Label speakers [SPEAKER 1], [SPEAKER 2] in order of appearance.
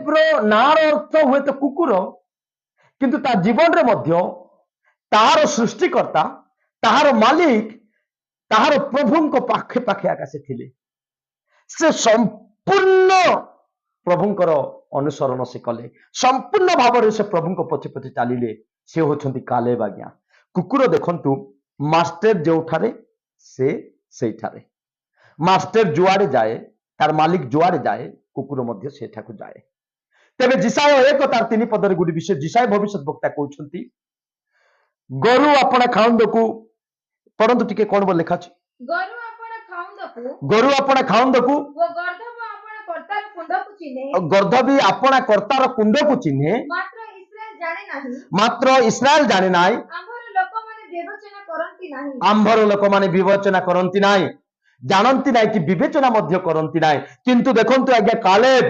[SPEAKER 1] କାଲେବ୍ର ନାଁର ଅର୍ଥ ହୁଏତ କୁକୁର, କିନ୍ତୁ ତା ଜୀବନରେ ମଧ୍ୟ ତାହାର ସୃଷ୍ଟିକର୍ତ୍ତା, ତାହାର ମାଲିକ, ତାହାର ପ୍ରଭୁଙ୍କ ପାଖେ ପାଖେ ଆକା ସେ ଥିଲେ। ସେ ସମ୍ପୂର୍ଣ୍ଣ ପ୍ରଭୁଙ୍କର ଅନୁସରଣ ସେ କଲେ, ସମ୍ପୂର୍ଣ୍ଣ ଭାବରେ ସେ ପ୍ରଭୁଙ୍କ ପଛେ ପଛେ ଚାଲିଲେ। ସେ ହେଉଛନ୍ତି କାଲେବ ଆଜ୍ଞା। କୁକୁର ଦେଖନ୍ତୁ, ମାଷ୍ଟର ଯେଉଁଠାରେ ସେ ସେଇଠାରେ, ମାଷ୍ଟର ଯୁଆଡେ ଯାଏ, ତାର ମାଲିକ ଯୁଆଡେ ଯାଏ, କୁକୁର ମଧ୍ୟ ସେଠାକୁ ଯାଏ। ତେବେ ଯିଶାୟ 1 ତାର 3 ପଦରେ ଗୋଟେ ବିଷୟ ଯିଶାୟ ଭବିଷ୍ୟତ ବକ୍ତା କହୁଛନ୍ତି, ଗୋରୁ ଆପଣା ଖାଉନ୍ଦକୁ, ପଢନ୍ତୁ ଟିକେ କଣ ବୋଲି ଲେଖା ଅଛି?
[SPEAKER 2] ଗୋରୁ ଆପଣା ଖାଉନ୍ଦକୁ,
[SPEAKER 1] ଗୋରୁ ଆପଣା ଖାଉନ୍ଦକୁ,
[SPEAKER 2] ଓ ଗର୍ଦ୍ଧବ ଆପଣା କର୍ତ୍ତାର କୁଣ୍ଡକୁ ଚିହ୍ନେ,
[SPEAKER 1] ଗର୍ଦ୍ଧବୀ ଆପଣା କର୍ତ୍ତାର କୁଣ୍ଡକୁ ଚିହ୍ନେ,
[SPEAKER 2] ମାତ୍ର ଇସ୍ରାଏଲ ଜାଣେ ନାହିଁ,
[SPEAKER 1] ମାତ୍ର ଇସ୍ରାଏଲ ଜାଣେ ନାହିଁ,
[SPEAKER 2] ଆମ୍ଭର ଲୋକମାନେ ବିବେଚନା କରନ୍ତି ନାହିଁ।
[SPEAKER 1] ଆମ୍ଭର ଲୋକମାନେ ବିବେଚନା କରନ୍ତି ନାହିଁ, ଜାଣନ୍ତି ନାହିଁ କି ବିବେଚନା ମଧ୍ୟ କରନ୍ତି ନାହିଁ। କିନ୍ତୁ ଦେଖନ୍ତୁ ଆଜ୍ଞା, କାଲେବ